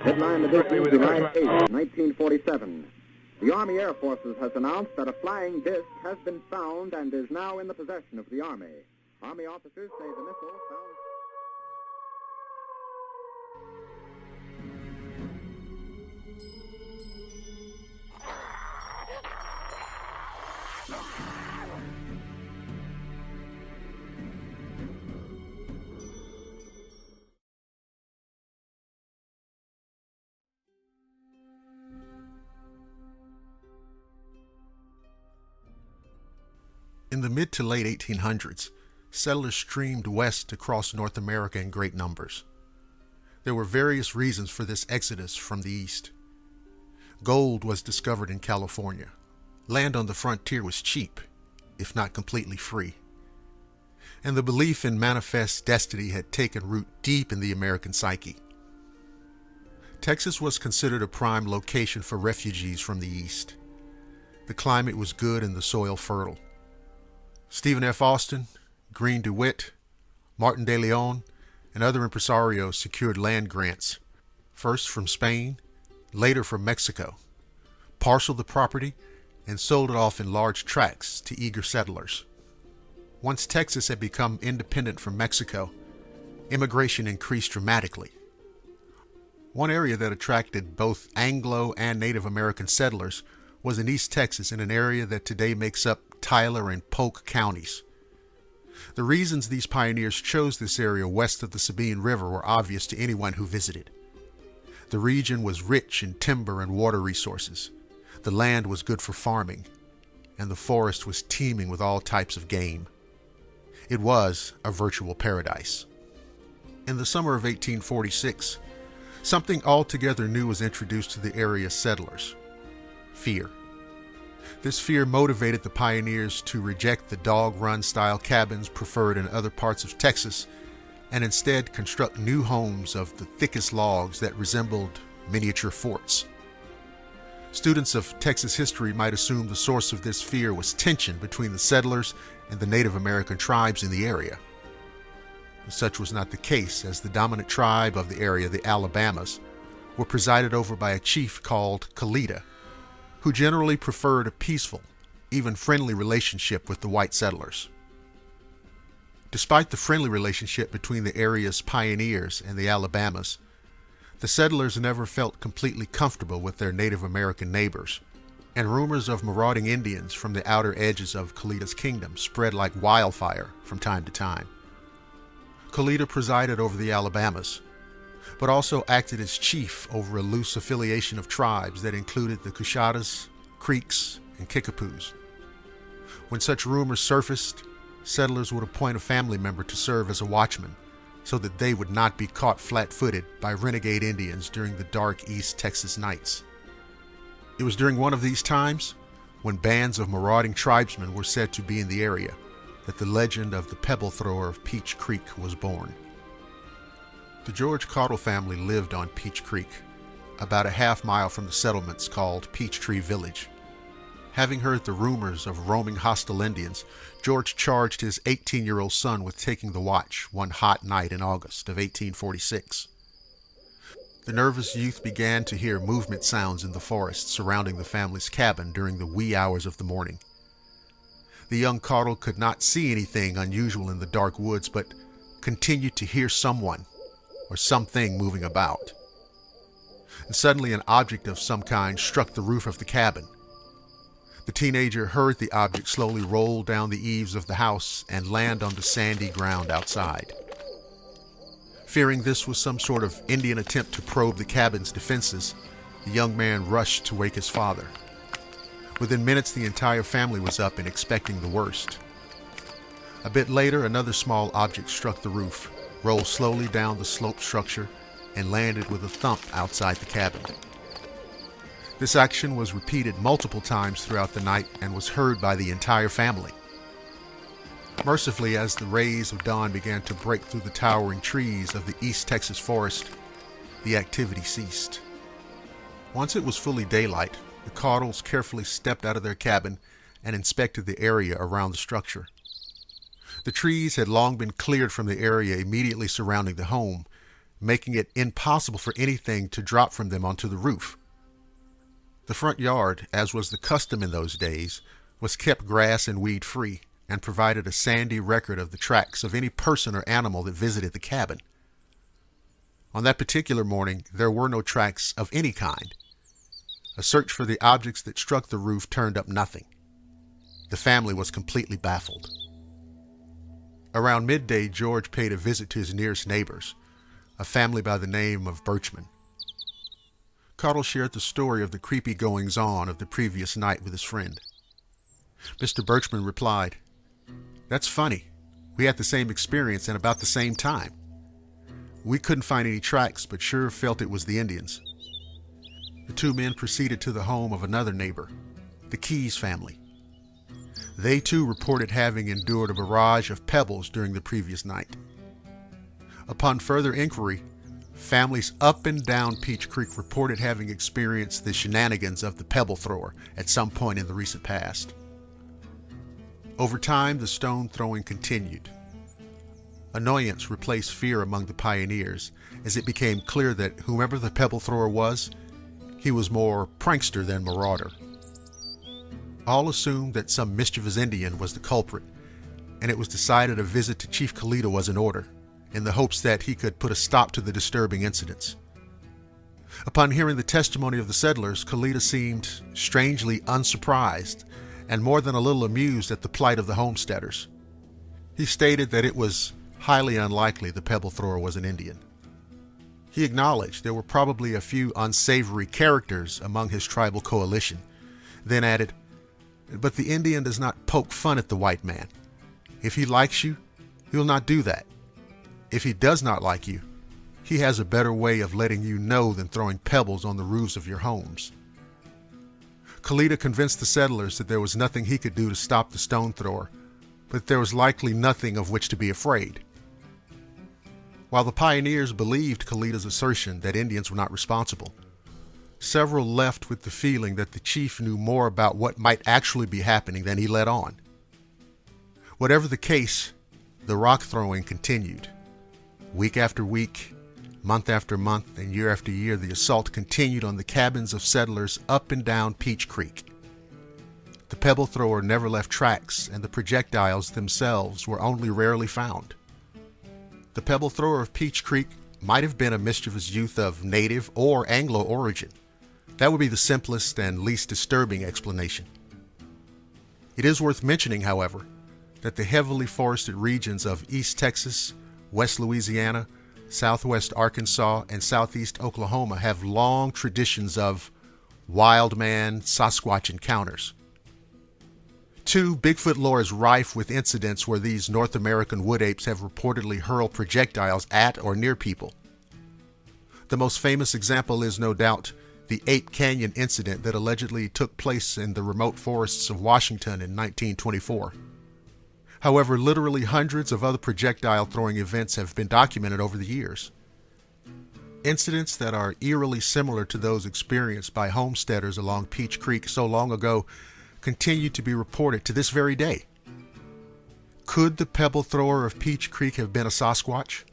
Headline edition, July 8, 1947. The Army Air Forces has announced that a flying disc has been found and is now in the possession of the Army. Army officers say the missile found... In the mid to late 1800s, settlers streamed west across North America in great numbers. There were various reasons for this exodus from the east. Gold was discovered in California. Land on the frontier was cheap, if not completely free. And the belief in manifest destiny had taken root deep in the American psyche. Texas was considered a prime location for refugees from the east. The climate was good and the soil fertile. Stephen F. Austin, Green DeWitt, Martin de Leon, and other impresarios secured land grants, first from Spain, later from Mexico, parceled the property, and sold it off in large tracts to eager settlers. Once Texas had become independent from Mexico, immigration increased dramatically. One area that attracted both Anglo and Native American settlers was in East Texas, in an area that today makes up Tyler and Polk counties. The reasons these pioneers chose this area west of the Sabine River were obvious to anyone who visited. The region was rich in timber and water resources. The land was good for farming, and the forest was teeming with all types of game. It was a virtual paradise. In the summer of 1846, something altogether new was introduced to the area's settlers: fear. This fear motivated the pioneers to reject the dog-run style cabins preferred in other parts of Texas and instead construct new homes of the thickest logs that resembled miniature forts. Students of Texas history might assume the source of this fear was tension between the settlers and the Native American tribes in the area. Such was not the case, as the dominant tribe of the area, the Alabamas, were presided over by a chief called Kalita, who generally preferred a peaceful, even friendly relationship with the white settlers. Despite the friendly relationship between the area's pioneers and the Alabamas, the settlers never felt completely comfortable with their Native American neighbors, and rumors of marauding Indians from the outer edges of Kalita's kingdom spread like wildfire from time to time. Kalita presided over the Alabamas, but also acted as chief over a loose affiliation of tribes that included the Cushatas, Creeks, and Kickapoos. When such rumors surfaced, settlers would appoint a family member to serve as a watchman so that they would not be caught flat-footed by renegade Indians during the dark East Texas nights. It was during one of these times, when bands of marauding tribesmen were said to be in the area, that the legend of the Pebble Thrower of Peach Creek was born. The George Caudill family lived on Peach Creek, about a half-mile from the settlements called Peachtree Village. Having heard the rumors of roaming hostile Indians, George charged his 18-year-old son with taking the watch one hot night in August of 1846. The nervous youth began to hear movement sounds in the forest surrounding the family's cabin during the wee hours of the morning. The young Caudill could not see anything unusual in the dark woods, but continued to hear someone or something moving about. And suddenly an object of some kind struck the roof of the cabin. The teenager heard the object slowly roll down the eaves of the house and land on the sandy ground outside. Fearing this was some sort of Indian attempt to probe the cabin's defenses, the young man rushed to wake his father. Within minutes, the entire family was up and expecting the worst. A bit later, another small object struck the roof, rolled slowly down the sloped structure, and landed with a thump outside the cabin. This action was repeated multiple times throughout the night and was heard by the entire family. Mercifully, as the rays of dawn began to break through the towering trees of the East Texas forest, the activity ceased. Once it was fully daylight, the Caudills carefully stepped out of their cabin and inspected the area around the structure. The trees had long been cleared from the area immediately surrounding the home, making it impossible for anything to drop from them onto the roof. The front yard, as was the custom in those days, was kept grass and weed free and provided a sandy record of the tracks of any person or animal that visited the cabin. On that particular morning, there were no tracks of any kind. A search for the objects that struck the roof turned up nothing. The family was completely baffled. Around midday, George paid a visit to his nearest neighbors, a family by the name of Birchman. Cottle shared the story of the creepy goings-on of the previous night with his friend. Mr. Birchman replied, "That's funny. We had the same experience and about the same time. We couldn't find any tracks, but sure felt it was the Indians." The two men proceeded to the home of another neighbor, the Keyes family. They too reported having endured a barrage of pebbles during the previous night. Upon further inquiry, families up and down Peach Creek reported having experienced the shenanigans of the pebble thrower at some point in the recent past. Over time, the stone throwing continued. Annoyance replaced fear among the pioneers as it became clear that whomever the pebble thrower was, he was more prankster than marauder. All assumed that some mischievous Indian was the culprit, and it was decided a visit to Chief Kalita was in order, in the hopes that he could put a stop to the disturbing incidents. Upon hearing the testimony of the settlers, Kalita seemed strangely unsurprised and more than a little amused at the plight of the homesteaders. He stated that it was highly unlikely the pebble thrower was an Indian. He acknowledged there were probably a few unsavory characters among his tribal coalition, then added, "But the Indian does not poke fun at the white man. If he likes you, he will not do that. If he does not like you, he has a better way of letting you know than throwing pebbles on the roofs of your homes." Kalita convinced the settlers that there was nothing he could do to stop the stone thrower, but there was likely nothing of which to be afraid. While the pioneers believed Kalita's assertion that Indians were not responsible, several left with the feeling that the chief knew more about what might actually be happening than he let on. Whatever the case, the rock throwing continued. Week after week, month after month, and year after year, the assault continued on the cabins of settlers up and down Peach Creek. The pebble thrower never left tracks, and the projectiles themselves were only rarely found. The pebble thrower of Peach Creek might have been a mischievous youth of native or Anglo origin. That would be the simplest and least disturbing explanation. It is worth mentioning, however, that the heavily forested regions of East Texas, West Louisiana, Southwest Arkansas, and Southeast Oklahoma have long traditions of wild man Sasquatch encounters. 2, Bigfoot lore is rife with incidents where these North American wood apes have reportedly hurled projectiles at or near people. The most famous example is no doubt the Ape Canyon incident that allegedly took place in the remote forests of Washington in 1924. However, literally hundreds of other projectile throwing events have been documented over the years. Incidents that are eerily similar to those experienced by homesteaders along Peach Creek so long ago continue to be reported to this very day. Could the pebble thrower of Peach Creek have been a Sasquatch?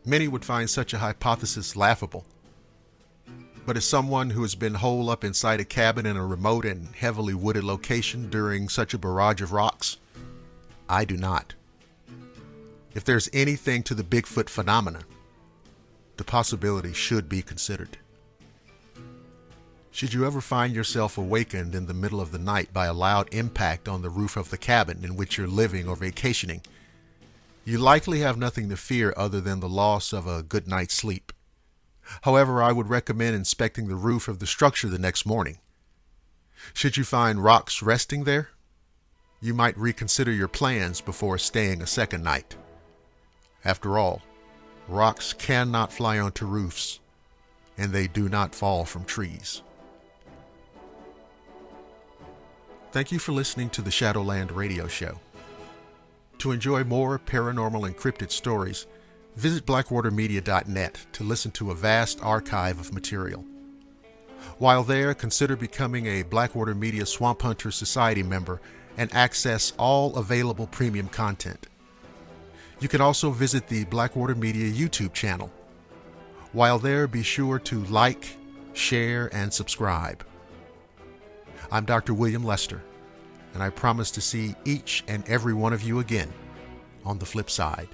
Many would find such a hypothesis laughable. But as someone who has been holed up inside a cabin in a remote and heavily wooded location during such a barrage of rocks, I do not. If there's anything to the Bigfoot phenomena, the possibility should be considered. Should you ever find yourself awakened in the middle of the night by a loud impact on the roof of the cabin in which you're living or vacationing, you likely have nothing to fear other than the loss of a good night's sleep. However, I would recommend inspecting the roof of the structure the next morning. Should you find rocks resting there, you might reconsider your plans before staying a second night. After all, rocks cannot fly onto roofs, and they do not fall from trees. Thank you for listening to the Shadowland radio show. To enjoy more paranormal and cryptid stories, visit blackwatermedia.net to listen to a vast archive of material. While there, consider becoming a Blackwater Media Swamp Hunter Society member and access all available premium content. You can also visit the Blackwater Media YouTube channel. While there, be sure to like, share, and subscribe. I'm Dr. William Lester, and I promise to see each and every one of you again on the flip side.